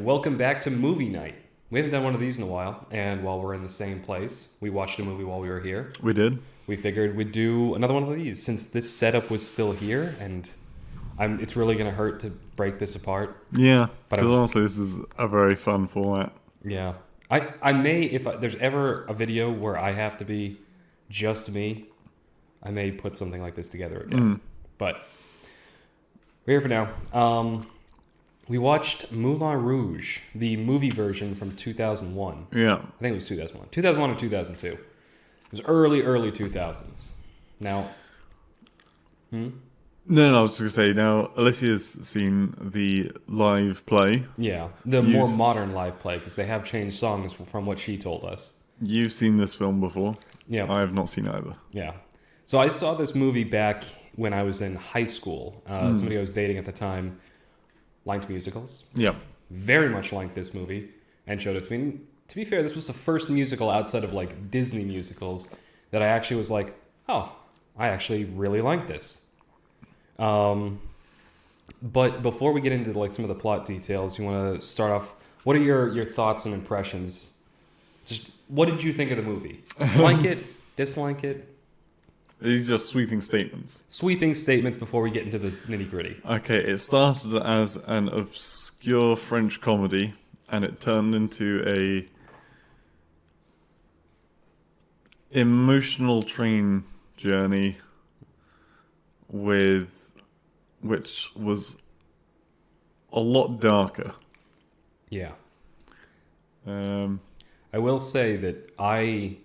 and welcome back to Movie Night. We haven't done one of these in a while, and while we're in the same place, we watched a movie while we were here. We did. We figured we'd do another one of these since this setup was still here, and it's really going to hurt to break this apart. Yeah, because honestly, this is a very fun format. Yeah. I may, if there's ever a video where I have to be just me, I may put something like this together again. But we're here for now. We watched Moulin Rouge, the movie version from 2001. Yeah. I think it was 2001. 2001 or 2002. It was early 2000s. Now... No, I was just going to say, now, Alicia's seen the live play. Yeah, the more modern live play, because they have changed songs from what she told us. You've seen this film before. Yeah. I have not seen either. Yeah. So I saw this movie back when I was in high school. Somebody I was dating at the time liked musicals. Yeah. Very much liked this movie and showed it to me. And to be fair, this was the first musical outside of like Disney musicals that I actually was like, oh, I actually really like this. But before we get into like some of the plot details, you want to start off. What are your thoughts and impressions? Just what did you think of the movie? Like it? Dislike it? These are just sweeping statements. Sweeping statements before we get into the nitty gritty. Okay, it started as an obscure French comedy, and it turned into a emotional train journey which was a lot darker. Yeah. I will say that I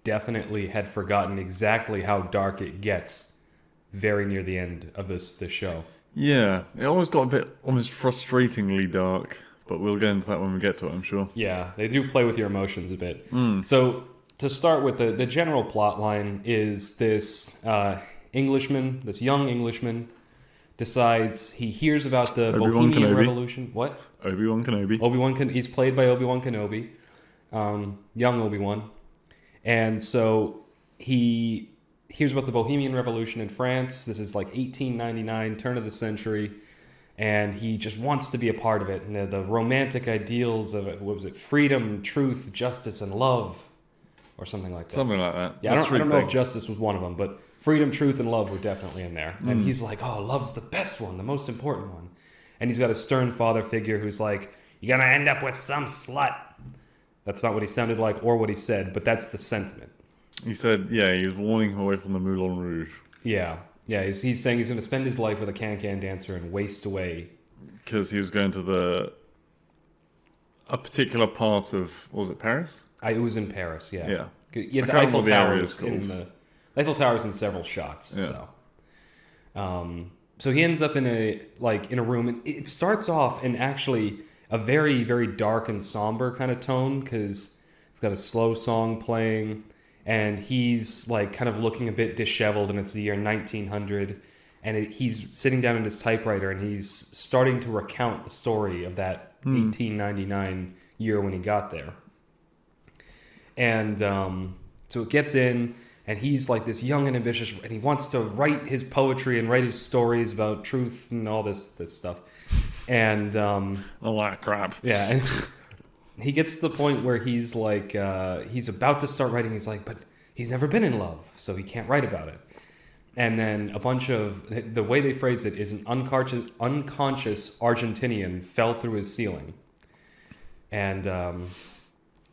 definitely had forgotten exactly how dark it gets very near the end of this show. Yeah, it always got a bit almost frustratingly dark, but we'll get into that when we get to it, I'm sure. Yeah, they do play with your emotions a bit. So to start with, the general plot line is this Englishman, this young Englishman, decides he hears about the Bohemian Revolution. What? Obi-Wan Kenobi. He's played by Obi-Wan Kenobi, young Obi-Wan. And so he hears about the Bohemian Revolution in France. This is like 1899, turn of the century. And he just wants to be a part of it. And the romantic ideals of it, what was it? Freedom, truth, justice, and love. Or something like that. Something like that. Yeah, I don't know if justice was one of them, but freedom, truth, and love were definitely in there. And he's like, oh, love's the best one, the most important one. And he's got a stern father figure who's like, you're going to end up with some slut. That's not what he sounded like or what he said, but that's the sentiment. He said, yeah, he was warning him away from the Moulin Rouge. Yeah. Yeah, he's saying he's going to spend his life with a can-can dancer and waste away. Because he was going to a particular part of, was it Paris? It was in Paris, yeah. Yeah. Yeah, the Eiffel Tower's in several shots. Yeah. So he ends up in a room, and it starts off in actually a very, very dark and somber kind of tone because it's got a slow song playing, and he's like kind of looking a bit disheveled, and it's the year 1900, and he's sitting down at his typewriter, and he's starting to recount the story of that 1899 year when he got there. And so it gets in, and he's like this young and ambitious, and he wants to write his poetry and write his stories about truth and all this stuff. And a lot of crap. Yeah, and he gets to the point where he's like, he's about to start writing. He's like, but he's never been in love, so he can't write about it. And then a bunch of, the way they phrase it is an unconscious Argentinian fell through his ceiling. And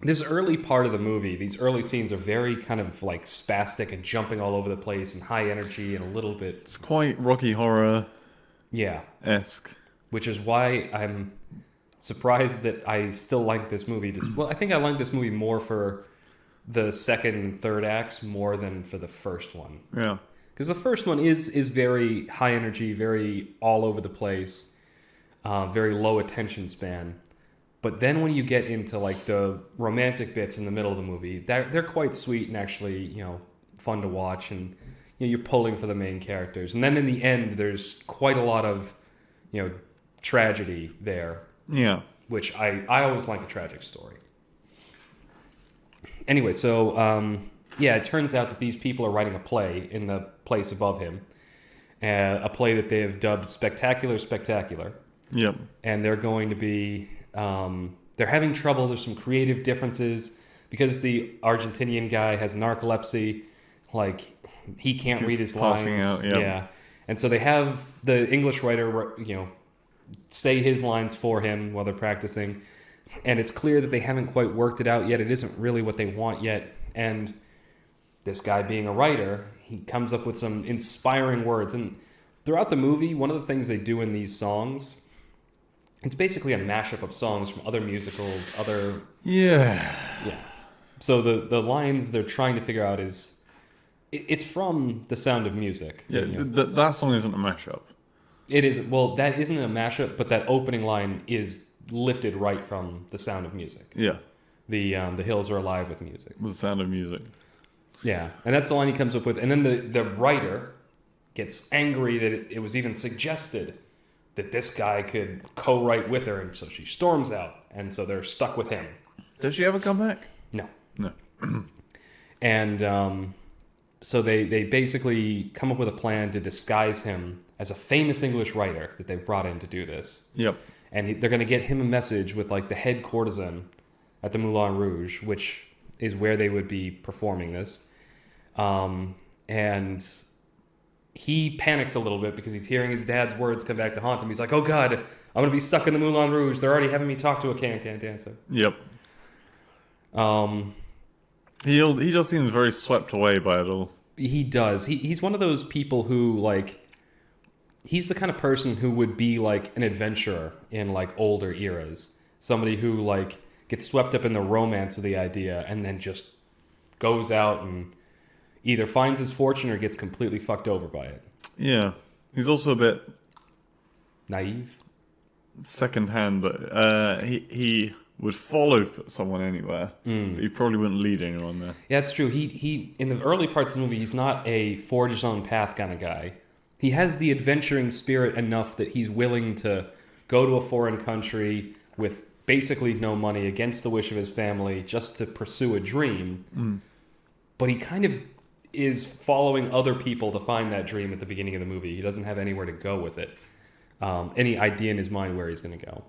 this early part of the movie, these early scenes are very kind of like spastic and jumping all over the place and high energy and a little bit... It's quite Rocky Horror... Yeah. ...esque. Which is why I'm surprised that I still like this movie. Well, I think I like this movie more for the second and third acts more than for the first one. Yeah. Because the first one is very high energy, very all over the place, very low attention span. But then when you get into like the romantic bits in the middle of the movie, they're quite sweet and actually, fun to watch, and you're pulling for the main characters. And then in the end, there's quite a lot of, tragedy there. Yeah. Which I always like a tragic story. Anyway, so it turns out that these people are writing a play in the place above him, a play that they have dubbed Spectacular. Yep. And they're going to be they're having trouble. There's some creative differences because the Argentinian guy has narcolepsy. Like, he can't read his lines. Out, yeah. And so they have the English writer, say his lines for him while they're practicing. And it's clear that they haven't quite worked it out yet. It isn't really what they want yet. And this guy being a writer, he comes up with some inspiring words. And throughout the movie, one of the things they do in these songs, it's basically a mashup of songs from other musicals, Yeah. So the lines they're trying to figure out is, it's from The Sound of Music. Yeah, that song isn't a mashup. It is, well, that isn't a mashup, but that opening line is lifted right from The Sound of Music. Yeah. The hills are alive with music. The Sound of Music. Yeah, and that's the line he comes up with. And then the writer gets angry that it was even suggested that this guy could co-write with her, and so she storms out, and so they're stuck with him. Does she ever come back? No. And so they basically come up with a plan to disguise him as a famous English writer that they've brought in to do this. Yep. And they're going to get him a message with like the head courtesan at the Moulin Rouge, which is where they would be performing this. And he panics a little bit because he's hearing his dad's words come back to haunt him. He's like, oh God, I'm going to be stuck in the Moulin Rouge. They're already having me talk to a can-can dancer. Yep. He just seems very swept away by it all. He does. He's one of those people who, like, he's the kind of person who would be like an adventurer in like older eras. Somebody who like gets swept up in the romance of the idea and then just goes out and either finds his fortune or gets completely fucked over by it. Yeah. He's also a bit naive. Secondhand, but he would follow someone anywhere. But he probably wouldn't lead anyone there. Yeah, that's true. He in the early parts of the movie, he's not a forge his own path kind of guy. He has the adventuring spirit enough that he's willing to go to a foreign country with basically no money against the wish of his family just to pursue a dream. But he kind of is following other people to find that dream at the beginning of the movie. He doesn't have anywhere to go with it. Any idea in his mind where he's going to go.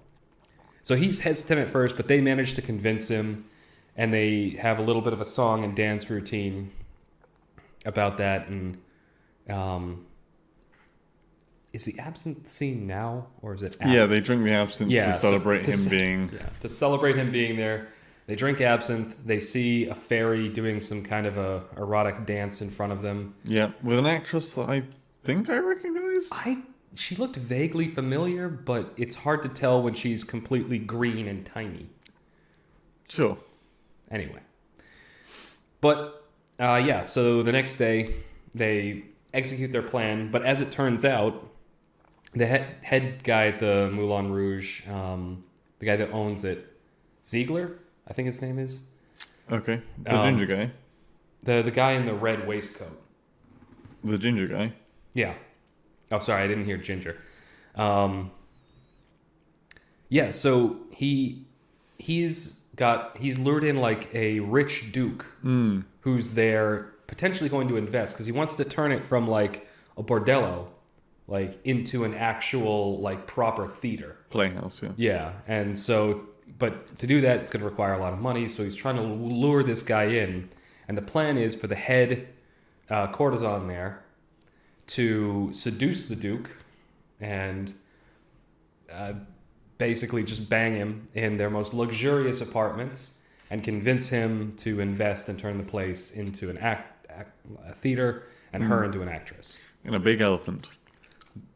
So he's hesitant at first, but they manage to convince him, and they have a little bit of a song and dance routine about that. And is the absinthe scene now, or is it after? Yeah, they drink the absinthe to celebrate him being... Yeah, to celebrate him being there. They drink absinthe. They see a fairy doing some kind of a erotic dance in front of them. Yeah, with an actress that I think I recognized. She looked vaguely familiar, but it's hard to tell when she's completely green and tiny. Sure. Anyway. But, so the next day, they execute their plan. But as it turns out, the head guy at the Moulin Rouge, the guy that owns it, Ziegler, I think his name is. Okay. The ginger guy. The guy in the red waistcoat. The ginger guy. Yeah. Oh, sorry, I didn't hear ginger. So he's lured in like a rich duke who's there potentially going to invest because he wants to turn it from like a bordello like into an actual like proper theater. Playhouse, yeah. Yeah, and so, but to do that, it's going to require a lot of money, so he's trying to lure this guy in, and the plan is for the head courtesan there to seduce the Duke and basically just bang him in their most luxurious apartments and convince him to invest and turn the place into a theater and her into an actress. And a big elephant.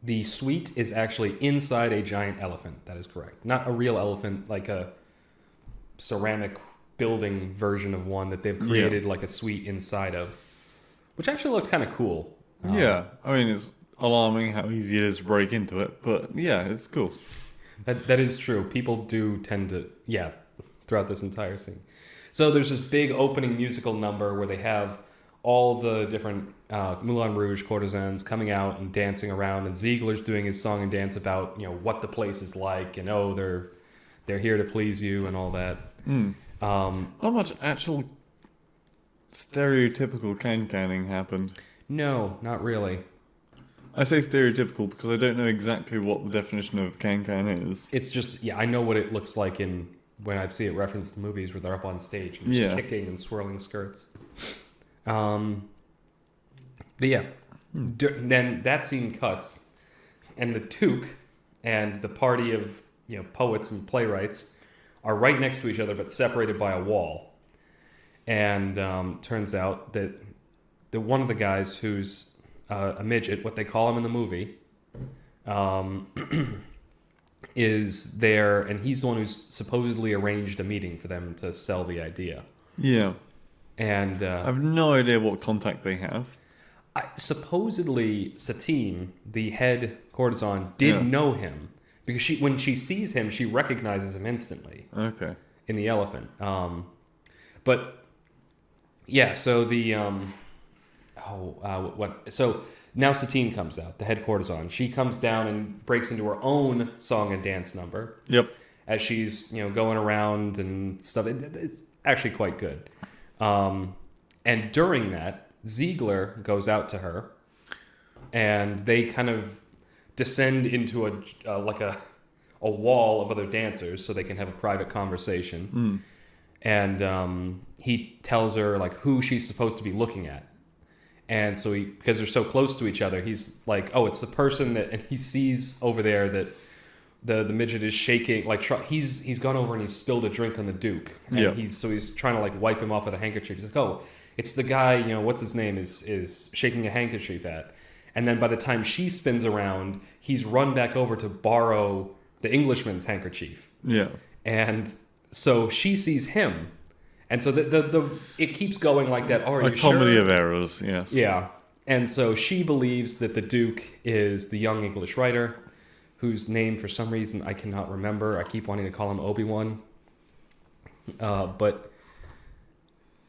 The suite is actually inside a giant elephant. That is correct. Not a real elephant, like a ceramic building version of one that they've created like a suite inside of, which actually looked kind of cool. Yeah, I mean, it's alarming how easy it is to break into it, but yeah, it's cool. That is true. People do tend to, throughout this entire scene. So there's this big opening musical number where they have all the different Moulin Rouge courtesans coming out and dancing around, and Ziegler's doing his song and dance about, what the place is like, and they're here to please you and all that. How much actual stereotypical can-canning happened? No, not really. I say stereotypical because I don't know exactly what the definition of the can is. It's just, yeah, I know what it looks like when I see it referenced in movies where they're up on stage and just kicking and swirling skirts. But yeah, then that scene cuts, and the Duke and the party of poets and playwrights are right next to each other but separated by a wall. And turns out that one of the guys who's a midget, what they call him in the movie, is there, and he's the one who's supposedly arranged a meeting for them to sell the idea. Yeah. And I have no idea what contact they have. Supposedly, Satine, the head courtesan, did know him because when she sees him, she recognizes him instantly. Okay. In the elephant. But yeah, so the so now Satine comes out, the head courtesan. She comes down and breaks into her own song and dance number. Yep. As she's going around and stuff. It's actually quite good. And during that, Ziegler goes out to her, and they kind of descend into a wall of other dancers so they can have a private conversation. And he tells her like who she's supposed to be looking at. And so because they're so close to each other, he's like, oh, it's the person that, and he sees over there that the midget is shaking, like he's gone over and he's spilled a drink on the Duke. And he's trying to like wipe him off with a handkerchief. He's like, oh, it's the guy, what's his name is shaking a handkerchief at. And then by the time she spins around, he's run back over to borrow the Englishman's handkerchief. Yeah. And so she sees him. And so it keeps going like that. Oh, are you comedy sure? of errors, yes. Yeah. And so she believes that the Duke is the young English writer whose name, for some reason, I cannot remember. I keep wanting to call him Obi-Wan. But,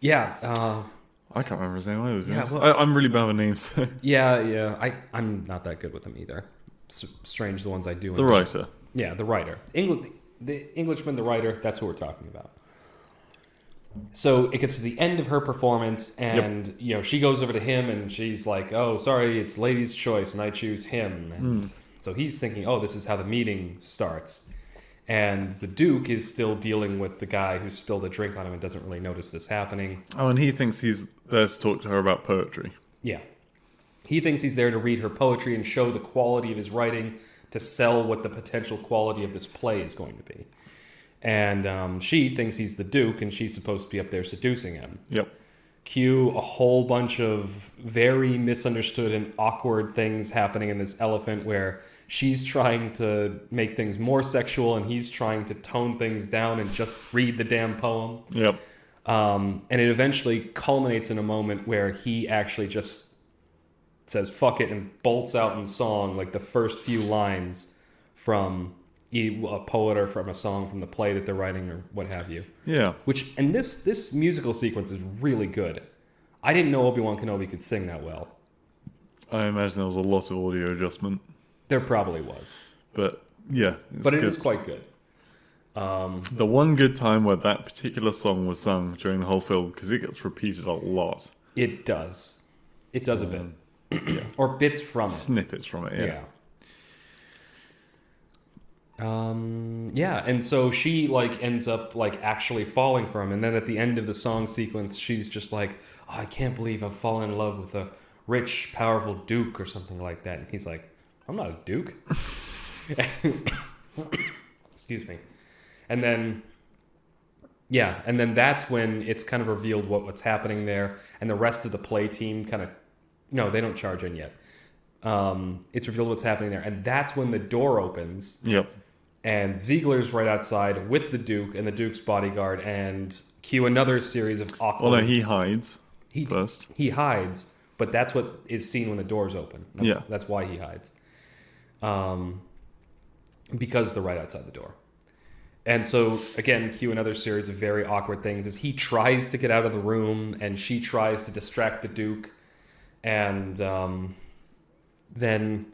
yeah. I can't remember his name either. Yeah, well, I'm really bad with names. Yeah. I'm not that good with them either. Strange, the ones I do. The writer. Yeah, the writer. The Englishman, the writer, that's who we're talking about. So it gets to the end of her performance, and she goes over to him, and she's like, "Oh, sorry, it's lady's choice, and I choose him." And so he's thinking, "Oh, this is how the meeting starts." And the Duke is still dealing with the guy who spilled a drink on him and doesn't really notice this happening. Oh, and he thinks he's there to talk to her about poetry. Yeah. He thinks he's there to read her poetry and show the quality of his writing, to sell what the potential quality of this play is going to be. And she thinks he's the Duke, and she's supposed to be up there seducing him. Yep. Cue a whole bunch of very misunderstood and awkward things happening in this elephant where she's trying to make things more sexual and he's trying to tone things down and just read the damn poem. Yep. And it eventually culminates in a moment where he actually just says fuck it and bolts out in song like the first few lines from a poet or from a song from the play that they're writing or what have you. Yeah. And this musical sequence is really good. I didn't know Obi-Wan Kenobi could sing that well. I imagine there was a lot of audio adjustment. There probably was. But yeah, it is quite good. The one good time where that particular song was sung during the whole film, because it gets repeated a lot. It does. It does a bit. Yeah. Or bits from it. Snippets from it, yeah. And so she ends up actually falling for him, and then at the end of the song sequence she's just like, oh, I can't believe I've fallen in love with a rich, powerful Duke or something like that, and he's like, I'm not a Duke. Excuse me. And then that's when it's kind of revealed what's happening there, and the rest of the play team no, they don't charge in yet. It's revealed what's happening there, and that's when the door opens. Yep. And Ziegler's right outside with the Duke and the Duke's bodyguard, and cue another series of awkward... Well, no, he hides first. He hides, but that's what is seen when the doors open. That's why he hides. Because they're right outside the door. And so, again, cue another series of very awkward things as he tries to get out of the room, and she tries to distract the Duke, and then...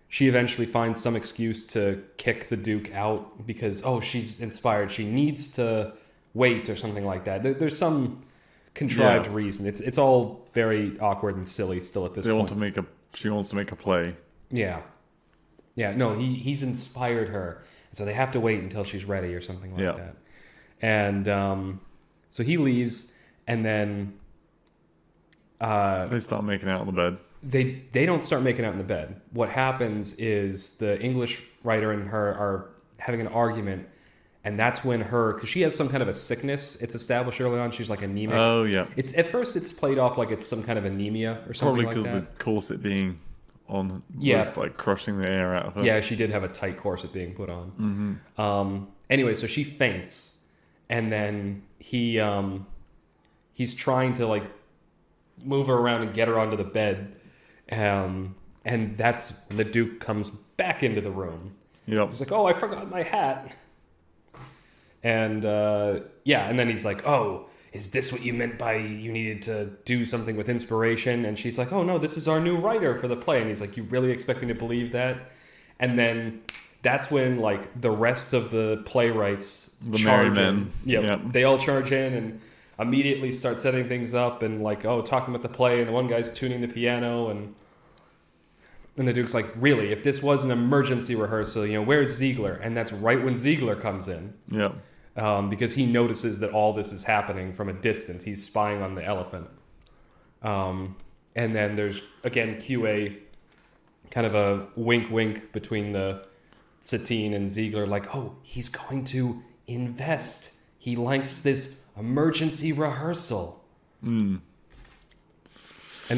she eventually finds some excuse to kick the Duke out because, she's inspired. She needs to wait or something like that. There's some contrived reason. It's all very awkward and silly still at this point. They want to make a she wants to make a play. Yeah. Yeah, no, he's inspired her. So they have to wait until she's ready or something like that. And so he leaves, and then... they start making out on the bed. They don't start making out in the bed. What happens is the English writer and her are having an argument, and that's when because she has some kind of a sickness. It's established early on. She's like anemic. Oh, yeah. At first it's played off like it's some kind of anemia or something like that. Probably because the corset being on was like crushing the air out of her. Yeah, she did have a tight corset being put on. Mm-hmm. Anyway, so she faints, and then he's trying to like move her around and get her onto the bed. And that's when the Duke comes back into the room. Yep. He's like, oh, I forgot my hat. And and then he's like, oh, is this what you meant by you needed to do something with inspiration? And she's like, oh, no, this is our new writer for the play. And he's like, you really expect me to believe that? And then that's when like the rest of the playwrights charge in. Yep. They all charge in and immediately start setting things up and like, talking about the play. And the one guy's tuning the piano and the Duke's like, really, if this was an emergency rehearsal, where's Ziegler? And that's right when Ziegler comes in. Yeah. Because he notices that all this is happening from a distance. He's spying on the elephant. And then there's, again, QA, kind of a wink between the Satine and Ziegler, like, oh, he's going to invest. He likes this emergency rehearsal. And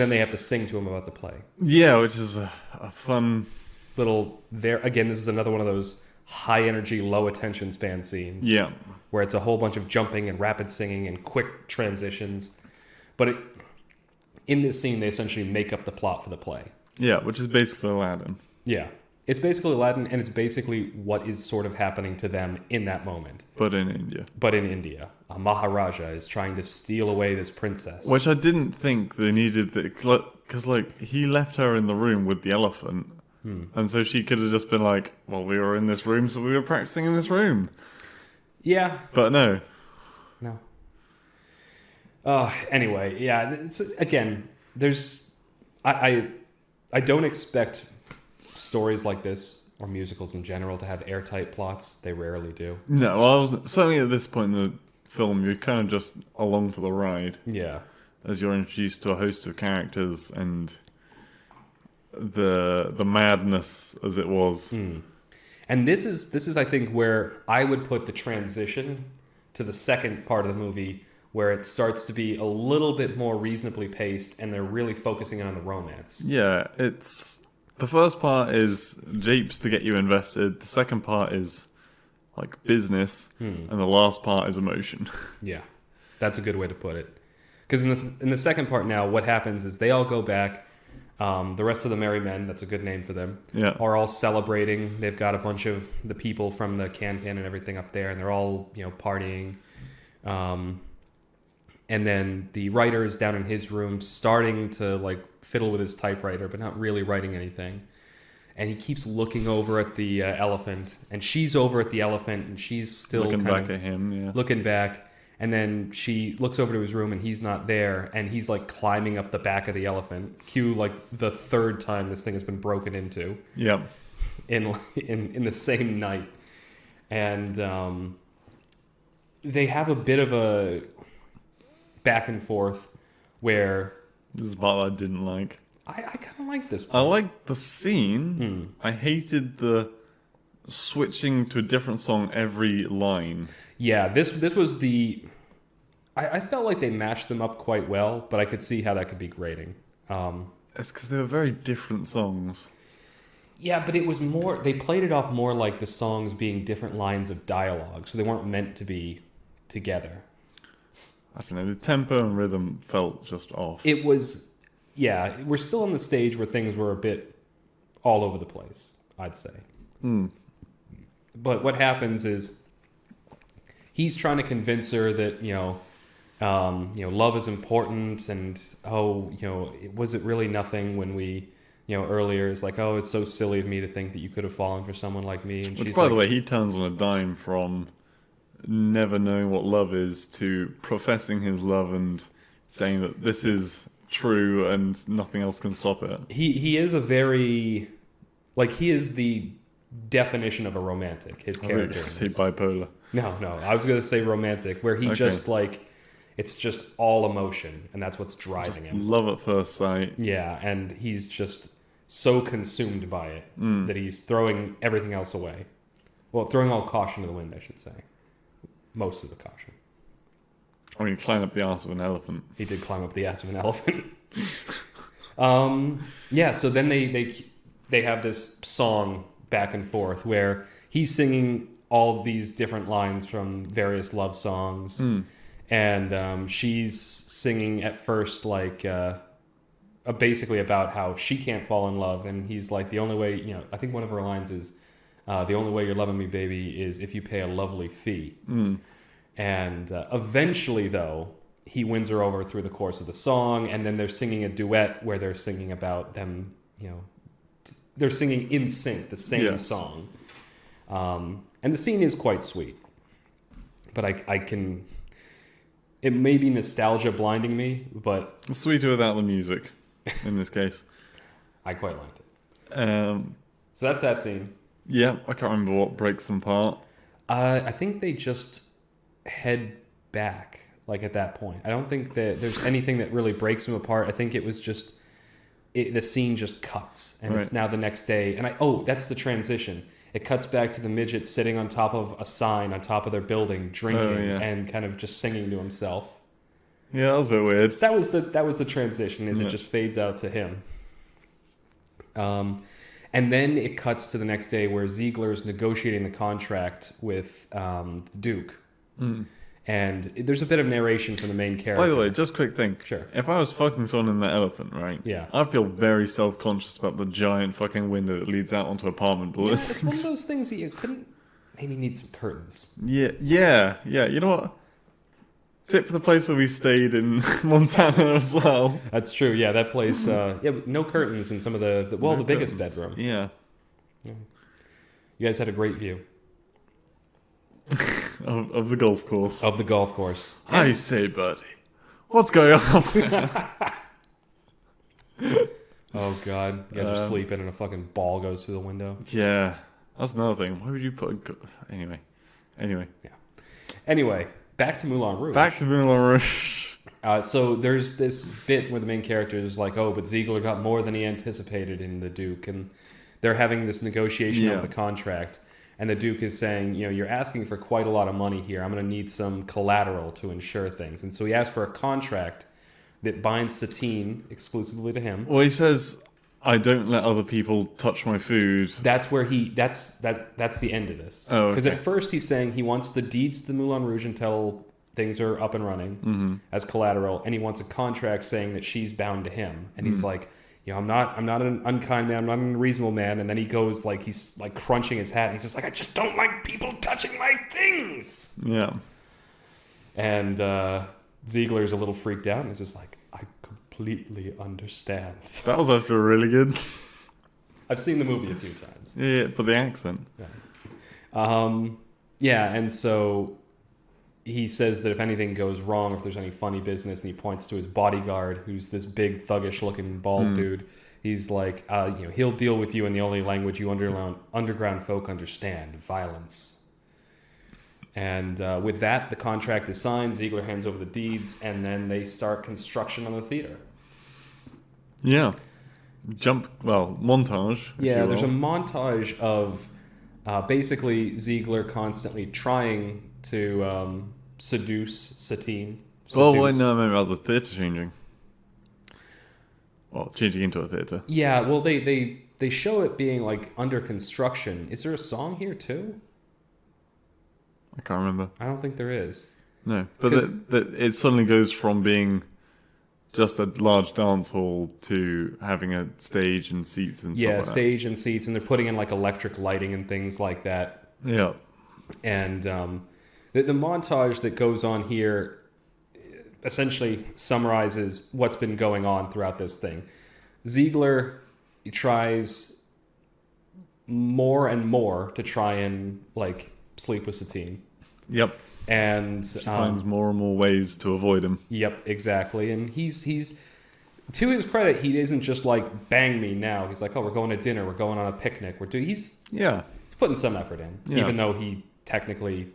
then they have to sing to him about the play. Yeah, which is a fun... little... Again, this is another one of those high-energy, low-attention span scenes. Yeah. Where it's a whole bunch of jumping and rapid singing and quick transitions. But in this scene, they essentially make up the plot for the play. Yeah, which is basically Aladdin. Yeah. It's basically Aladdin, and it's basically what is sort of happening to them in that moment. But in India. A Maharaja is trying to steal away this princess. Which I didn't think they needed, because like he left her in the room with the elephant, and so she could have just been like, well, we were in this room, so we were practicing in this room. Yeah. But no. Anyway, yeah, it's, again, there's... I don't expect stories like this, or musicals in general, to have airtight plots. They rarely do. No, well, I was certainly at this point in the film, you're kind of just along for the ride. Yeah. As you're introduced to a host of characters and the madness as it was. And this is I think where I would put the transition to the second part of the movie, where it starts to be a little bit more reasonably paced and they're really focusing on the romance. Yeah, it's... The first part is japes to get you invested. The second part is like business, and the last part is emotion. Yeah, that's a good way to put it. Because in the second part now, what happens is they all go back. The rest of the merry men, that's a good name for them, are all celebrating. They've got a bunch of the people from the can-can and everything up there, and they're all partying. And then the writer is down in his room starting to like fiddle with his typewriter, but not really writing anything. And he keeps looking over at the elephant, and she's over at the elephant, and she's still looking back at him, looking back. And then she looks over to his room, and he's not there, and he's like climbing up the back of the elephant. Cue like the third time this thing has been broken into. Yep. In the same night, and they have a bit of a back and forth where... This is the part I didn't like. I kind of like this one. I liked the scene. I hated the switching to a different song every line. Yeah, this was the... I felt like they mashed them up quite well, but I could see how that could be grating. It's because they were very different songs. Yeah, but it was more... They played it off more like the songs being different lines of dialogue, so they weren't meant to be together. I don't know, the tempo and rhythm felt just off. It was, yeah, we're still on the stage where things were a bit all over the place, I'd say. But what happens is he's trying to convince her that, love is important, and, was it really nothing when we, earlier, it's like, oh, it's so silly of me to think that you could have fallen for someone like me. And she's by the way, he turns on a dime from... never knowing what love is to professing his love and saying that this is true and nothing else can stop it. He is a very, like, he is the definition of a romantic, his character. Say bipolar. No, I was going to say romantic, where he just, like, it's just all emotion, and that's what's driving him. Love at first sight. Yeah, and he's just so consumed by it that he's throwing everything else away. Well, throwing all caution to the wind, I should say. Most of the caution. I mean, climb up the ass of an elephant. He did climb up the ass of an elephant. Yeah, so then they have this song back and forth where he's singing all of these different lines from various love songs. And she's singing at first like basically about how she can't fall in love, and he's like, the only way, you know, I think one of her lines is, the only way you're loving me, baby, is if you pay a lovely fee. And eventually, though, he wins her over through the course of the song, and then they're singing a duet where they're singing about them, you know, they're singing in sync the same song. And the scene is quite sweet, but I can... It may be nostalgia blinding me, but... It's sweeter without the music, in this case. I quite liked it. So that's that scene. Yeah, I can't remember what breaks them apart. I think they just head back, like, at that point. I don't think that there's anything that really breaks them apart. I think it was just... the scene just cuts, and it's now the next day. And that's the transition. It cuts back to the midget sitting on top of a sign on top of their building, drinking and kind of just singing to himself. Yeah, that was a bit weird. That was the transition. It just fades out to him. And then it cuts to the next day where Ziegler's negotiating the contract with Duke. And there's a bit of narration from the main character. By the way, just quick thing. Sure. If I was fucking someone in the elephant, right? Yeah. I'd feel very self-conscious about the giant fucking window that leads out onto apartment buildings. Yeah, it's one of those things that you couldn't maybe need some curtains. Yeah. You know what? Tip for the place where we stayed in Montana as well. That's true. Yeah, that place. But no curtains in some of the biggest bedroom. Yeah. You guys had a great view. Of the golf course. Of the golf course. I say, Bertie, what's going on? Oh, God. You guys are sleeping and a fucking ball goes through the window. Yeah. That's another thing. Why would you put Anyway. Yeah. Anyway, back to Moulin Rouge. So there's this bit where the main character is like, but Ziegler got more than he anticipated in the Duke. And they're having this negotiation of the contract. And the Duke is saying, you're asking for quite a lot of money here. I'm going to need some collateral to ensure things. And so he asks for a contract that binds Satine exclusively to him. Well, he says, I don't let other people touch my food. That's where that's the end of this. Oh, because at first he's saying he wants the deeds to the Moulin Rouge until things are up and running as collateral. And he wants a contract saying that she's bound to him. And he's like, I'm not an unkind man. I'm not an unreasonable man. And then he goes like, he's like crunching his hat. And he's just like, I just don't like people touching my things. Yeah. And Ziegler's a little freaked out and is just like, I completely understand. That was actually really good. I've seen the movie a few times. Yeah, but the accent. Yeah. And so he says that if anything goes wrong, if there's any funny business, and he points to his bodyguard, who's this big, thuggish-looking bald dude. He's like, he'll deal with you in the only language you underground folk understand, violence. And with that, the contract is signed. Ziegler hands over the deeds, and then they start construction on the theater. Yeah. Montage. Yeah, there's a montage of basically Ziegler constantly trying to seduce Satine. No, I remember about the theatre changing. Well, changing into a theatre. Yeah, well, they show it being like under construction. Is there a song here too? I can't remember. I don't think there is. No, but it suddenly goes from being just a large dance hall to having a stage and seats and stuff like that. Yeah, stage and seats, and they're putting in like electric lighting and things like that. Yeah. And the montage that goes on here essentially summarizes what's been going on throughout this thing. Ziegler tries more and more to try and like sleep with Satine. Yep. And she finds more and more ways to avoid him. Yep, exactly. And he's to his credit, he isn't just like bang me now. He's like, oh, we're going to dinner, we're going on a picnic, he's putting some effort in, even though he technically,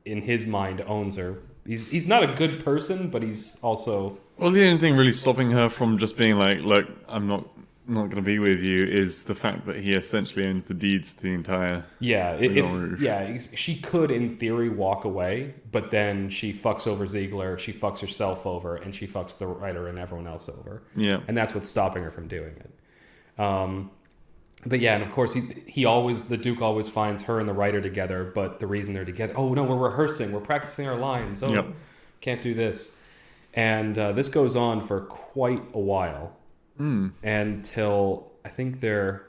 in his mind, owns her. He's not a good person, but he's also... Well, the only thing really stopping her from just being like, look, I'm not going to be with you, is the fact that he essentially owns the deeds to the entire Moulin Rouge. She could, in theory, walk away, but then she fucks over Ziegler, she fucks herself over, and she fucks the writer and everyone else over. Yeah. And that's what's stopping her from doing it. But yeah, and of course, the Duke always finds her and the writer together, but the reason they're together, oh no, we're rehearsing, we're practicing our lines, can't do this. And this goes on for quite a while. Until I think they're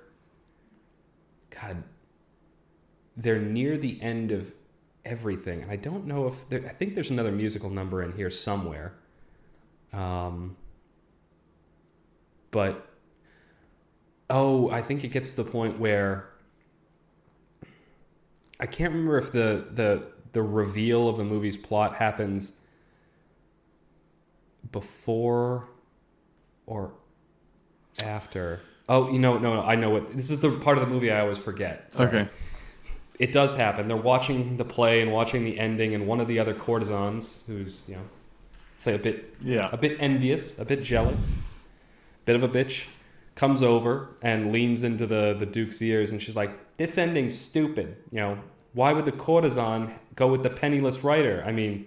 near the end of everything, and I don't know if I think there's another musical number in here somewhere, but I think it gets to the point where I can't remember if the reveal of the movie's plot happens before or after. No, I know what this is. The part of the movie I always forget. Sorry. Okay. It does happen. They're watching the play and watching the ending, and one of the other courtesans, who's say a bit envious, a bit jealous, bit of a bitch, comes over and leans into the Duke's ears, and she's like, "This ending's stupid. Why would the courtesan go with the penniless writer? I mean,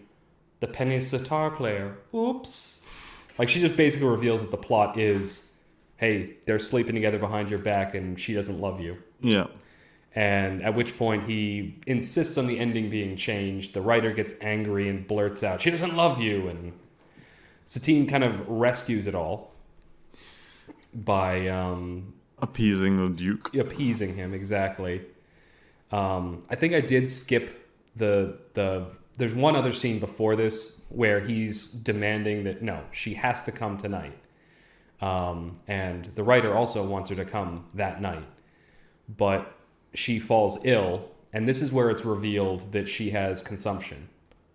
the penniless sitar player. Oops." Like, she just basically reveals that the plot is, hey, they're sleeping together behind your back and she doesn't love you. Yeah. And at which point he insists on the ending being changed. The writer gets angry and blurts out, she doesn't love you. And Satine kind of rescues it all by... appeasing the Duke. Appeasing him, exactly. I think I did skip the there's one other scene before this where he's demanding that, no, she has to come tonight. And the writer also wants her to come that night. But she falls ill, and this is where it's revealed that she has consumption.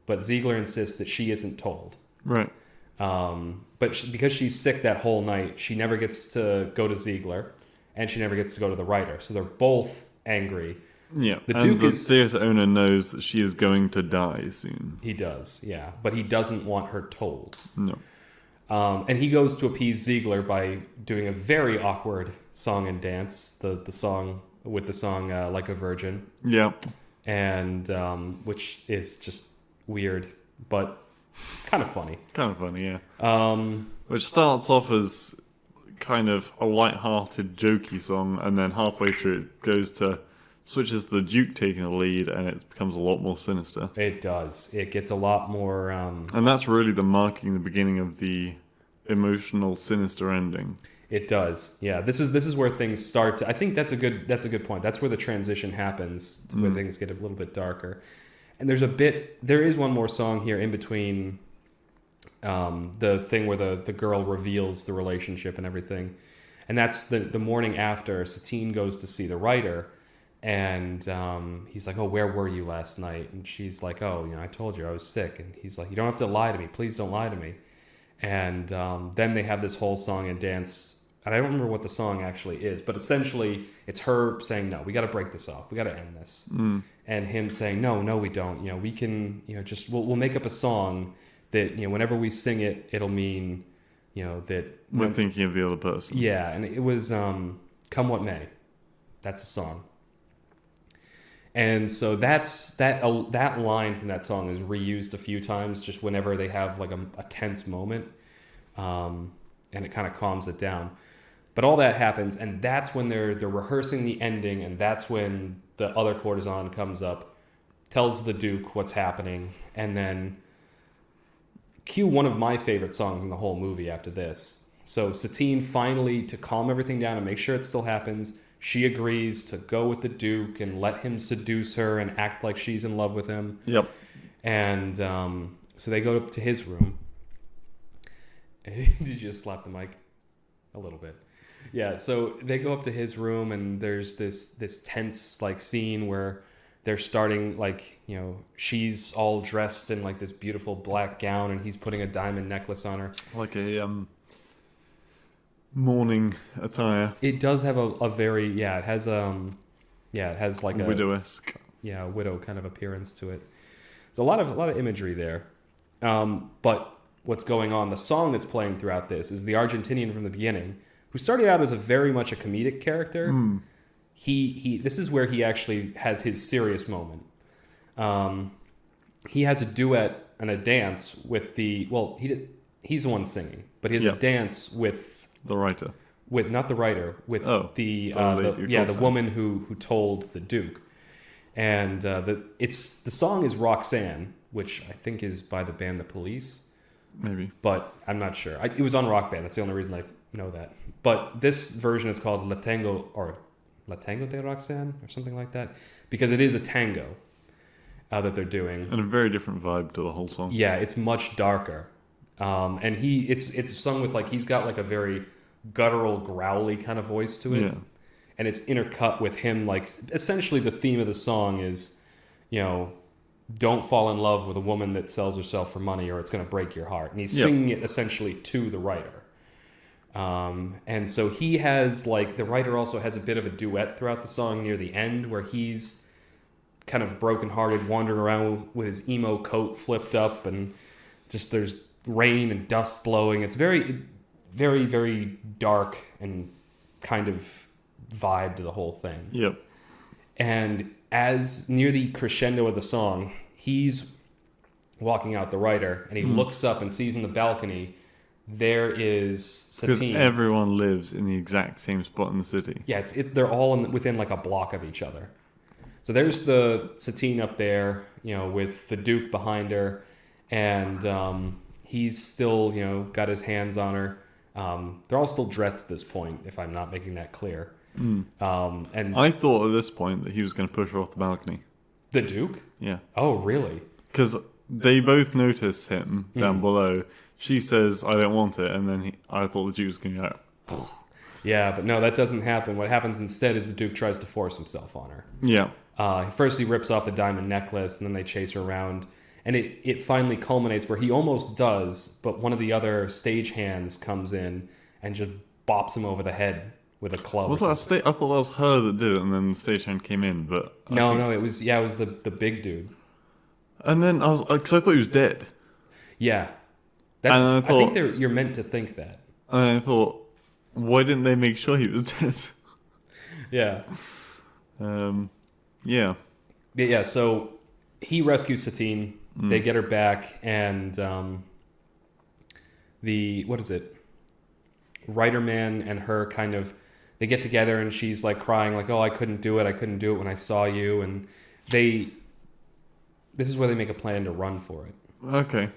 But Ziegler insists that she isn't told. Right. But because she's sick that whole night, she never gets to go to Ziegler, and she never gets to go to the writer. So they're both angry. Yeah, the theatre owner knows that she is going to die soon. He does, yeah. But he doesn't want her told. No. And he goes to appease Ziegler by doing a very awkward song and dance, the song Like a Virgin. Yeah. And which is just weird, but kind of funny. Kind of funny, yeah. Which starts off as kind of a light-hearted, jokey song, and then halfway through it switches to the Duke taking the lead, and it becomes a lot more sinister. It does. It gets a lot more... and that's really the beginning of the emotional, sinister ending. It does. Yeah, this is where things start to... I think that's a good point. That's where the transition happens, to where things get a little bit darker. And there is one more song here in between the thing where the girl reveals the relationship and everything. And that's the morning after Satine goes to see the writer. And he's like, oh, where were you last night? And she's like, oh, I told you I was sick. And he's like, you don't have to lie to me. Please don't lie to me. And then they have this whole song and dance. And I don't remember what the song actually is. But essentially, it's her saying, no, we got to break this off. We got to end this. And him saying, no, we don't. We can, we'll make up a song that, whenever we sing it, it'll mean, that... We're thinking of the other person. Yeah, and it was Come What May. That's the song. And so that line from that song is reused a few times, just whenever they have like a tense moment, and it kind of calms it down. But all that happens, and that's when they're rehearsing the ending, and that's when the other courtesan comes up, tells the Duke what's happening, and then cue one of my favorite songs in the whole movie after this. So Satine finally, to calm everything down and make sure it still happens, she agrees to go with the Duke and let him seduce her and act like she's in love with him. Yep. And so they go up to his room. Did you just slap the mic? A little bit. Yeah, so they go up to his room, and there's this tense like scene where they're starting, like, she's all dressed in like this beautiful black gown, and he's putting a diamond necklace on her. Like a mourning attire. It does have a very it has like a widow-esque. Yeah, a widow kind of appearance to it. There's a lot of imagery there. But what's going on? The song that's playing throughout this is the Argentinian from the beginning, who started out as a very much a comedic character. This is where he actually has his serious moment. He has a duet and a dance with he's the one singing, but he has a dance with the writer. With not the writer, with the woman who told the Duke. And the song is Roxanne, which I think is by the band The Police. Maybe. But I'm not sure. It was on Rock Band. That's the only reason I know that. But this version is called La Tango de Roxanne or something like that, because it is a tango that they're doing. And a very different vibe to the whole song. Yeah, it's much darker. And it's sung with he's got a very guttural, growly kind of voice to it. Yeah. And it's intercut with him, essentially the theme of the song is, don't fall in love with a woman that sells herself for money or it's going to break your heart. And he's singing it essentially to the writer. And so he has, the writer also has a bit of a duet throughout the song near the end where he's kind of brokenhearted, wandering around with his emo coat flipped up and just there's rain and dust blowing. It's very, very, very dark and kind of vibe to the whole thing. Yep. And as near the crescendo of the song, he's walking out, the writer, and he looks up and sees in the balcony there is Satine. Because everyone lives in the exact same spot in the city. Yeah, they're all within a block of each other. So there's the Satine up there, with the Duke behind her, and he's still, got his hands on her. They're all still dressed at this point, if I'm not making that clear. And I thought at this point that he was going to push her off the balcony. The Duke? Yeah. Oh, really? Because they both notice him down below. She says, "I don't want it," and then I thought the Duke was going to be like, yeah, but no, that doesn't happen. What happens instead is the Duke tries to force himself on her. Yeah. First he rips off the diamond necklace, and then they chase her around. And it finally culminates where he almost does, but one of the other stagehands comes in and just bops him over the head with a club. Was that I thought that was her that did it, and then the stagehand came in, but... No, it was the big dude. And then because I thought he was dead. Yeah. I think you're meant to think that. And I thought, why didn't they make sure he was dead? Yeah. Yeah. Yeah, so he rescues Satine. They get her back, and writer man and her kind of, they get together, and she's crying oh, I couldn't do it when I saw you, and this is where they make a plan to run for it. Okay.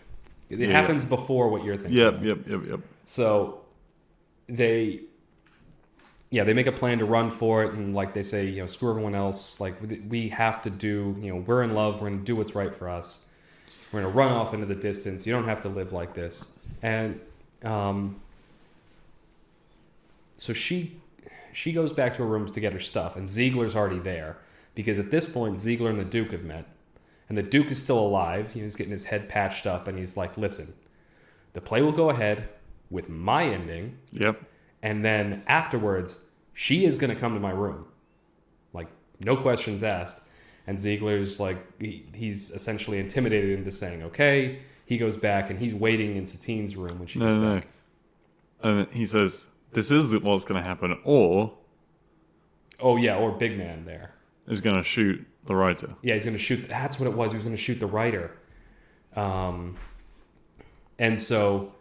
It happens before what you're thinking. Yep. So they make a plan to run for it, and they say, screw everyone else, we have to do, we're in love, we're going to do what's right for us. We're going to run off into the distance. You don't have to live like this. And so she goes back to her room to get her stuff, and Ziegler's already there. Because at this point, Ziegler and the Duke have met. And the Duke is still alive. He's getting his head patched up, and he's like, listen, the play will go ahead with my ending. Yep. And then afterwards, she is going to come to my room. No questions asked. And Ziegler's he's essentially intimidated into saying, okay. He goes back, and he's waiting in Satine's room when she gets back. And he says, this is what's going to happen, or... Oh, yeah, or Big Man there. Is going to shoot the writer. Yeah, he's going to shoot... That's what it was. He was going to shoot the writer. And so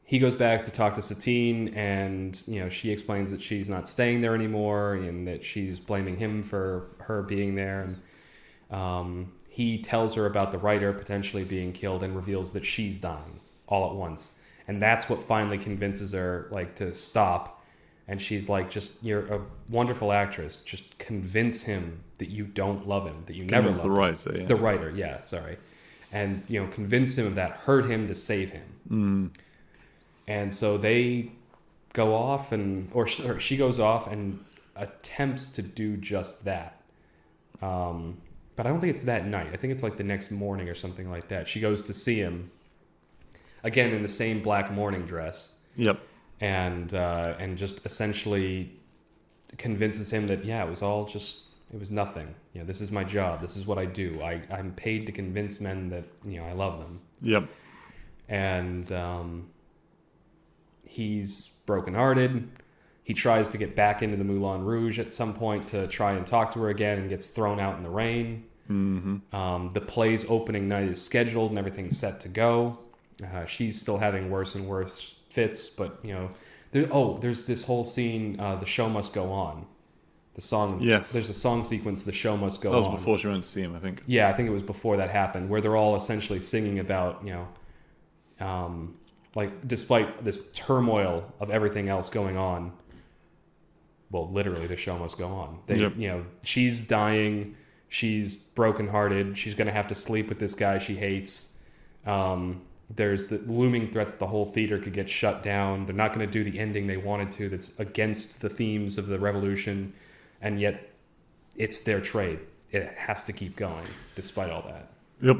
he goes back to talk to Satine, and, she explains that she's not staying there anymore, and that she's blaming him for her being there, and... he tells her about the writer potentially being killed and reveals that she's dying all at once. And that's what finally convinces her, to stop. And she's you're a wonderful actress. Just convince him that you don't love him, that you never loved him. The writer, yeah. The writer, yeah, sorry. And, convince him of that, hurt him to save him. And so they go off, or she goes off and attempts to do just that. But I don't think it's that night. I think it's the next morning or something like that. She goes to see him, again in the same black mourning dress. Yep. and just essentially convinces him that it was all just, it was nothing. This is my job. This is what I do. I'm paid to convince men that I love them. Yep. And he's brokenhearted. He tries to get back into the Moulin Rouge at some point to try and talk to her again, and gets thrown out in the rain. Mm-hmm. The play's opening night is scheduled and everything's set to go. She's still having worse and worse fits, but there's this whole scene. The show must go on. The song. Yes. There's a song sequence. The show must go on. That was before she went to see him, I think. Yeah, I think it was before that happened, where they're all essentially singing about like, despite this turmoil of everything else going on. Well, literally, the show must go on. She's dying. She's brokenhearted. She's going to have to sleep with this guy she hates. There's the looming threat that the whole theater could get shut down. They're not going to do the ending they wanted to. That's against the themes of the revolution, and yet it's their trade. It has to keep going, despite all that. Yep.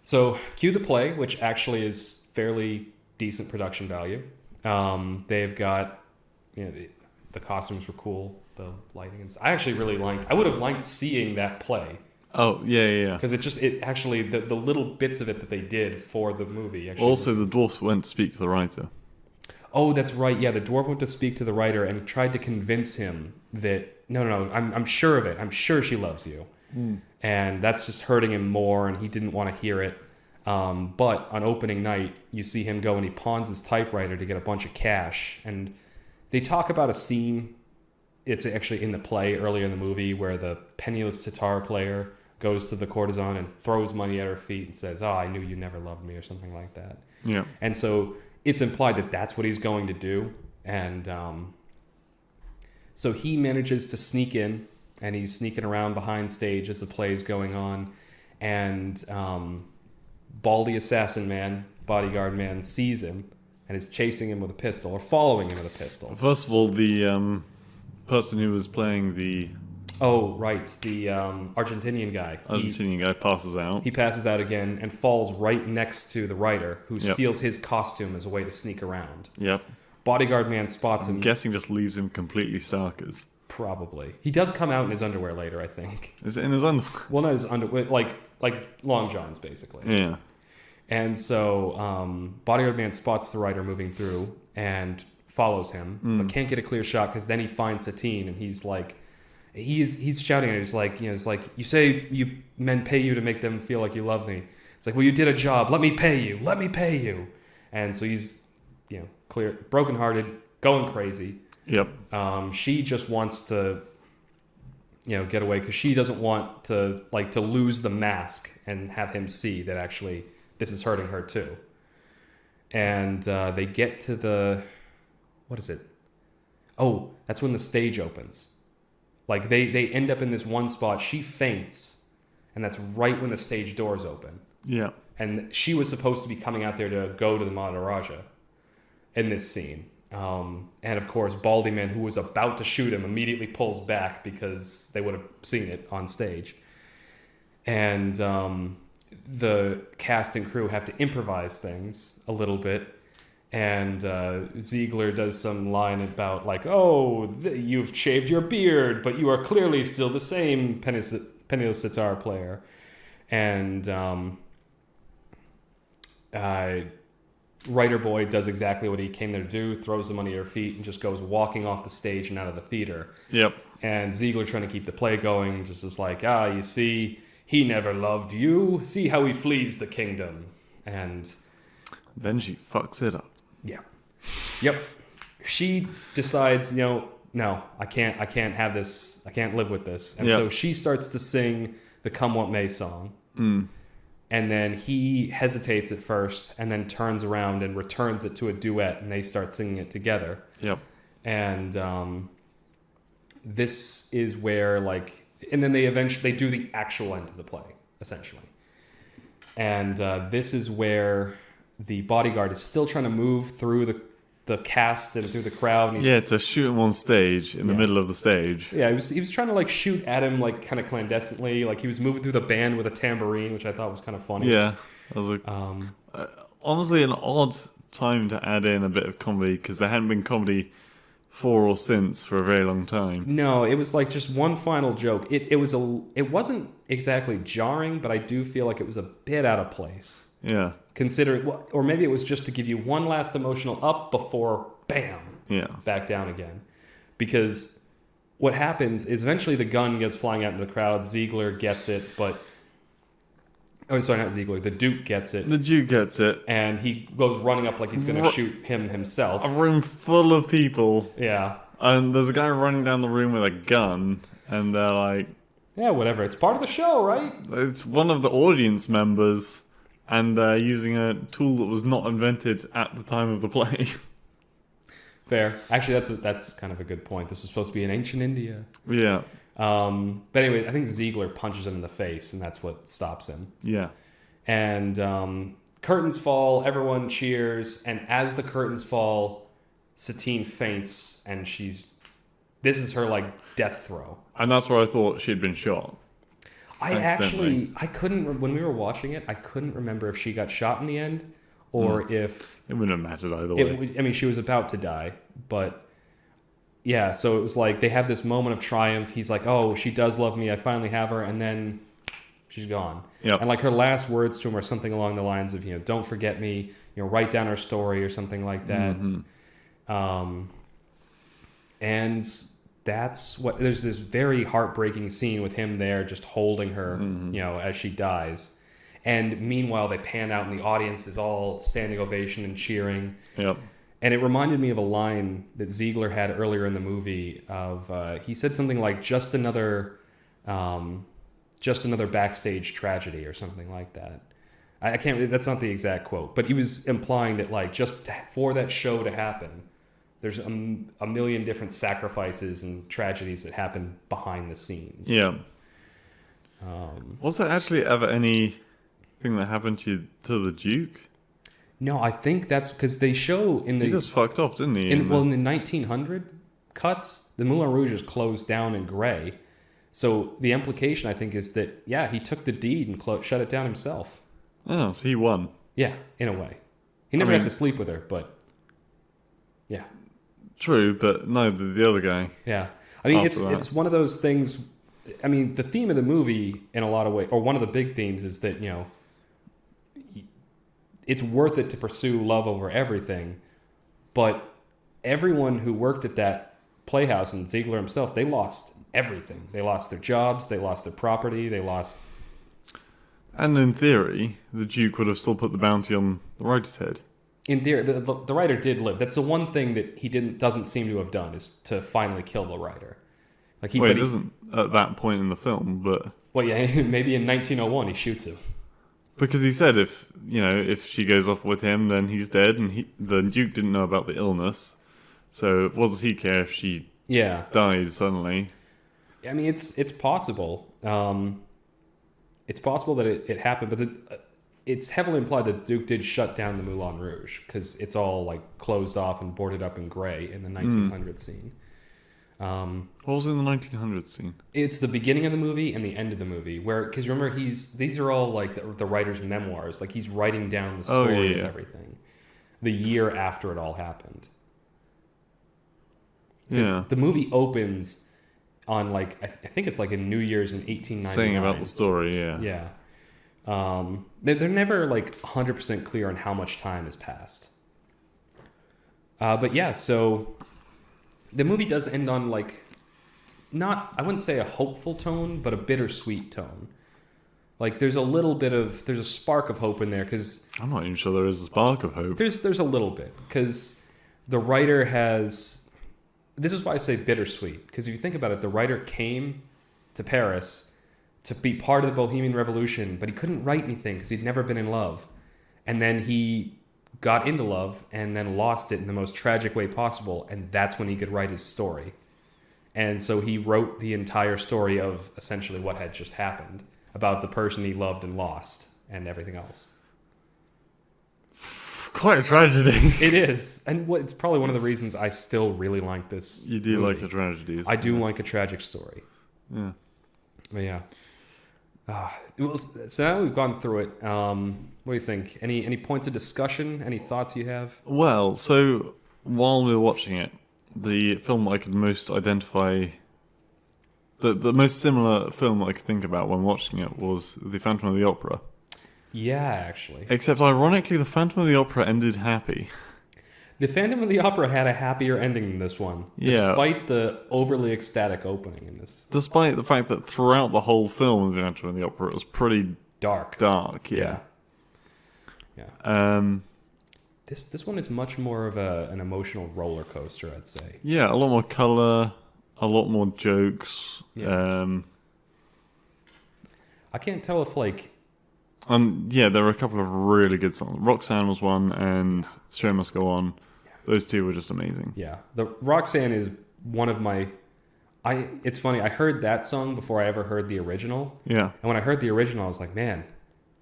So, cue the play, which actually is fairly decent production value. They've got, the costumes were cool, the lighting. I actually really I would have liked seeing that play. Oh, yeah. Because it actually, the little bits of it that they did for the movie. Actually, also, the dwarf went to speak to the writer. Oh, that's right. Yeah, the dwarf went to speak to the writer and tried to convince him that, no, I'm sure of it. I'm sure she loves you. And that's just hurting him more, and he didn't want to hear it. But on opening night, you see him go and he pawns his typewriter to get a bunch of cash. And they talk about a scene, it's actually in the play earlier in the movie, where the penniless sitar player goes to the courtesan and throws money at her feet and says, "Oh, I knew you never loved me," or something like that. Yeah. And so it's implied that that's what he's going to do. And so he manages to sneak in, and he's sneaking around behind stage as the play is going on. And Baldy Assassin Man, bodyguard man, sees him and is chasing him with a pistol, or following him with a pistol. First of all, the person who was playing the... Oh, right. The Argentinian guy. Argentinian guy passes out. He passes out again and falls right next to the writer, who steals his costume as a way to sneak around. Yep. Bodyguard man spots him. I'm guessing just leaves him completely starkers. Probably. He does come out in his underwear later, I think. Is it in his underwear? Well, not his underwear. Like long johns, basically. Yeah. And so bodyguard man spots the writer moving through and follows him, but can't get a clear shot, because then he finds Satine, and he's like... He's shouting at her. He's like, you say men pay you to make them feel like you love me. It's like, well, you did a job. Let me pay you. Let me pay you. And so he's, clear, brokenhearted, going crazy. Yep. She just wants to, get away, because she doesn't want to lose the mask and have him see that actually this is hurting her too. And they get to the, what is it? Oh, that's when the stage opens. Like, they end up in this one spot. She faints, and that's right when the stage doors open. Yeah. And she was supposed to be coming out there to go to the Maharaja in this scene. And, of course, Baldy Man, who was about to shoot him, immediately pulls back because they would have seen it on stage. And the cast and crew have to improvise things a little bit. And Ziegler does some line about, like, you've shaved your beard, but you are clearly still the same penniless sitar player. And writer boy does exactly what he came there to do, throws the money at her feet, and just goes walking off the stage and out of the theater. Yep. And Ziegler, trying to keep the play going, just is like, you see, he never loved you. See how he flees the kingdom. And then she fucks it up. Yeah. Yep. She decides, no, I can't have this. I can't live with this. And so she starts to sing the Come What May song. And then he hesitates at first, and then turns around and returns it to a duet, and they start singing it together. Yep. And this is where, and then they eventually do the actual end of the play, essentially. And this is where the bodyguard is still trying to move through the cast and through the crowd. And to shoot him on stage, in the middle of the stage. Yeah, he was trying to shoot at him kind of clandestinely. He was moving through the band with a tambourine, which I thought was kind of funny. Yeah. I was like, honestly, an odd time to add in a bit of comedy because there hadn't been comedy for or since for a very long time. No, it was like just one final joke. It wasn't exactly jarring, but I do feel like it was a bit out of place. Yeah. Considering, or maybe it was just to give you one last emotional up before, bam, back down again. Because what happens is eventually the gun gets flying out into the crowd. Ziegler gets it, but... Oh, sorry, not Ziegler. The Duke gets it. The Duke gets it. And he goes running up like he's going to shoot him himself. A room full of people. Yeah. And there's a guy running down the room with a gun, and they're like... Yeah, whatever. It's part of the show, right? It's one of the audience members, and they're using a tool that was not invented at the time of the play. Fair. Actually, that's kind of a good point. This was supposed to be in ancient India. Yeah. But anyway, I think Ziegler punches him in the face, and that's what stops him. Yeah. And curtains fall, everyone cheers, and as the curtains fall, Satine faints, and this is her, like, death throw. And that's where I thought she'd been shot. I couldn't, when we were watching it, I couldn't remember if she got shot in the end, or if... It wouldn't have mattered either way. I mean, she was about to die, but... Yeah, so it was like they have this moment of triumph. He's like, oh, she does love me. I finally have her. And then she's gone. Yep. And like her last words to him are something along the lines of, don't forget me, write down her story or something like that. Mm-hmm. And that's what, there's this very heartbreaking scene with him there just holding her, as she dies. And meanwhile, they pan out and the audience is all standing ovation and cheering. Yep. And it reminded me of a line that Ziegler had earlier in the movie of, he said something like, just another backstage tragedy or something like that. I can't, that's not the exact quote, but he was implying that like, just for that show to happen, there's a million different sacrifices and tragedies that happen behind the scenes. Yeah. Was there actually ever anything that happened to the Duke? No, I think that's because they show in the... He just fucked off, didn't he? In the 1900 cuts, the Moulin Rouge is closed down in gray. So the implication, I think, is that, he took the deed and shut it down himself. Oh, so he won. Yeah, in a way. He never had to sleep with her, but... Yeah. True, but no, the other guy. Yeah. I mean, it's one of those things... I mean, the theme of the movie, in a lot of ways, or one of the big themes is that, it's worth it to pursue love over everything, but everyone who worked at that playhouse and Ziegler himself, they lost everything. They lost their jobs, they lost their property, they lost... And in theory, the Duke would have still put the bounty on the writer's head. In theory, the writer did live. That's the one thing that he doesn't seem to have done, is to finally kill the writer. Like he doesn't at that point in the film, but... Well, yeah, maybe in 1901 he shoots him. Because he said if she goes off with him, then he's dead, and the Duke didn't know about the illness, so what does he care if she died suddenly? I mean, it's possible. It's possible that it happened, but it's heavily implied that the Duke did shut down the Moulin Rouge, because it's all like closed off and boarded up in gray in the 1900 scene. What was in the 1900s scene? It's the beginning of the movie and the end of the movie, because remember these are all like the writer's memoirs. Like he's writing down the story and everything, the year after it all happened. The movie opens on like I think it's like in New Year's in 1899. Saying about the story, yeah. They're never like 100% clear on how much time has passed. But yeah, so. The movie does end on like, I wouldn't say a hopeful tone, but a bittersweet tone. Like there's a spark of hope in there because... I'm not even sure there is a spark of hope. There's a little bit because the writer has... This is why I say bittersweet, because if you think about it, the writer came to Paris to be part of the Bohemian Revolution, but he couldn't write anything because he'd never been in love. And then he got into love and then lost it in the most tragic way possible, and that's when he could write his story. And so he wrote the entire story of essentially what had just happened about the person he loved and lost and everything else. Quite a tragedy. It is. And it's probably one of the reasons I still really like this You do movie. like a tragedy. I do like a tragic story. Yeah. But yeah. So now we've gone through it. What do you think? Any points of discussion? Any thoughts you have? Well, so while we were watching it, the film I could most identify, the most similar film I could think about when watching it was The Phantom of the Opera. Yeah, actually. Except ironically, The Phantom of the Opera ended happy. The Phantom of the Opera had a happier ending than this one, despite the overly ecstatic opening in this. Despite the fact that throughout the whole film of The Phantom of the Opera, it was pretty dark, yeah. This one is much more of an emotional roller coaster, I'd say. Yeah, a lot more colour, a lot more jokes. Yeah. I can't tell if there were a couple of really good songs. Roxanne was one, and Show Must Go On. Those two were just amazing. Yeah, the Roxanne is one of my. It's funny. I heard that song before I ever heard the original. Yeah. And when I heard the original, I was like, man,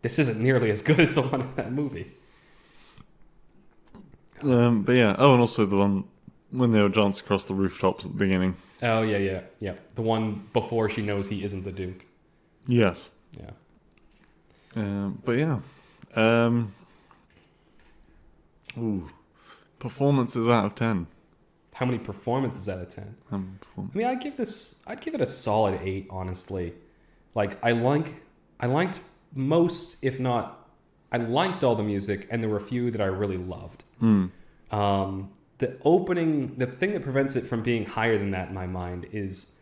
this isn't nearly as good as the one in that movie. But yeah. Oh, and also the one when they were dancing across the rooftops at the beginning. Oh yeah. The one before she knows he isn't the Duke. Yes. Yeah. But yeah. Performances out of 10. How many performances out of 10? I mean, I'd give it a solid 8, honestly. Like, I liked most, if not, I liked all the music, and there were a few that I really loved. The opening, the thing that prevents it from being higher than that in my mind is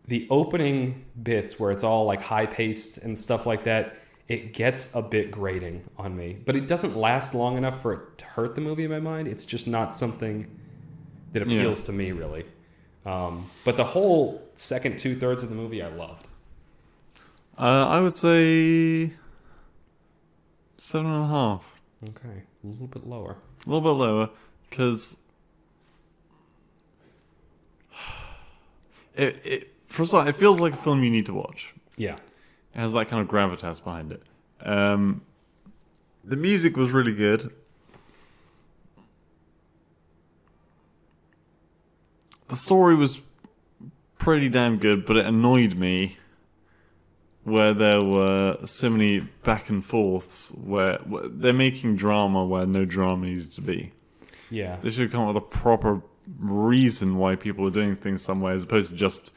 the opening bits where it's all like high-paced and stuff like that. It gets a bit grating on me, but it doesn't last long enough for it to hurt the movie in my mind. It's just not something that appeals to me, really. But the whole second 2/3 of the movie I loved. I would say 7.5. Okay, a little bit lower. A little bit lower, because for a start, it feels like a film you need to watch. Yeah. It has that kind of gravitas behind it. The music was really good. The story was pretty damn good, but it annoyed me where there were so many back and forths where they're making drama where no drama needed to be. Yeah. They should have come up with a proper reason why people were doing things some way, as opposed to just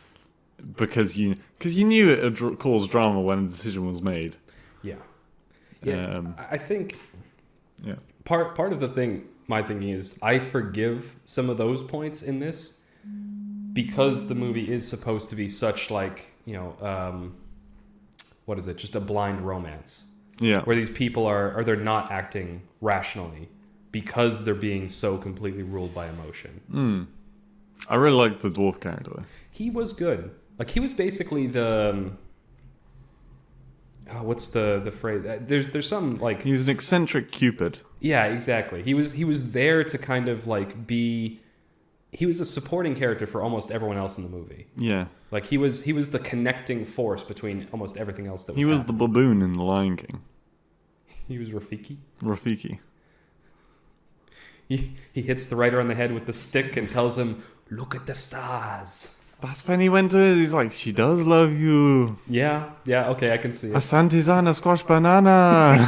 because you knew it would cause drama when a decision was made. Yeah. I think part of the thing, my thinking is, I forgive some of those points in this because the movie is supposed to be such like, what is it? Just a blind romance. Yeah. Where these people they're not acting rationally because they're being so completely ruled by emotion. I really liked the dwarf character though. He was good. Like, he was basically the... what's the phrase? There's some, like... He was an eccentric Cupid. Yeah, exactly. He was there to kind of, like, be... He was a supporting character for almost everyone else in the movie. Yeah. Like, he was the connecting force between almost everything else that was He was the baboon in The Lion King. He was Rafiki? Rafiki. He hits the writer on the head with the stick and tells him, look at the stars. That's when he went to it. He's like, she does love you. Yeah, okay, I can see it. A Santizana squash banana.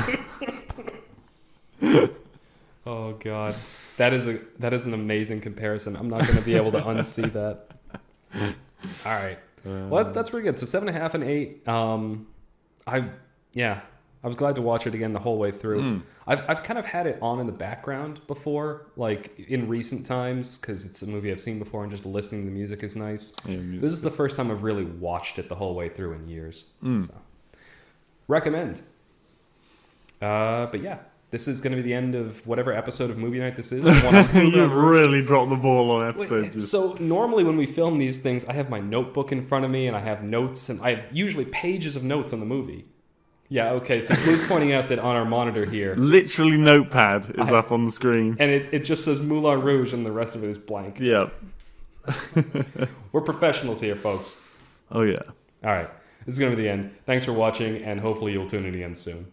Oh, God. That is an amazing comparison. I'm not going to be able to unsee that. All right. Well, that's pretty good. So 7.5 and 8. I was glad to watch it again the whole way through. I've kind of had it on in the background before, like in recent times, because it's a movie I've seen before, and just listening to the music is nice. Yeah, this is the first time I've really watched it the whole way through in years. So. Recommend. But yeah, this is going to be the end of whatever episode of Movie Night this is. You've really dropped the ball on episodes. So normally when we film these things, I have my notebook in front of me, and I have notes, and I have usually pages of notes on the movie. Yeah, okay, so Blue's pointing out that on our monitor here... Literally Notepad is up on the screen. And it just says Moulin Rouge, and the rest of it is blank. Yeah. We're professionals here, folks. Oh, yeah. All right, this is going to be the end. Thanks for watching, and hopefully you'll tune in again soon.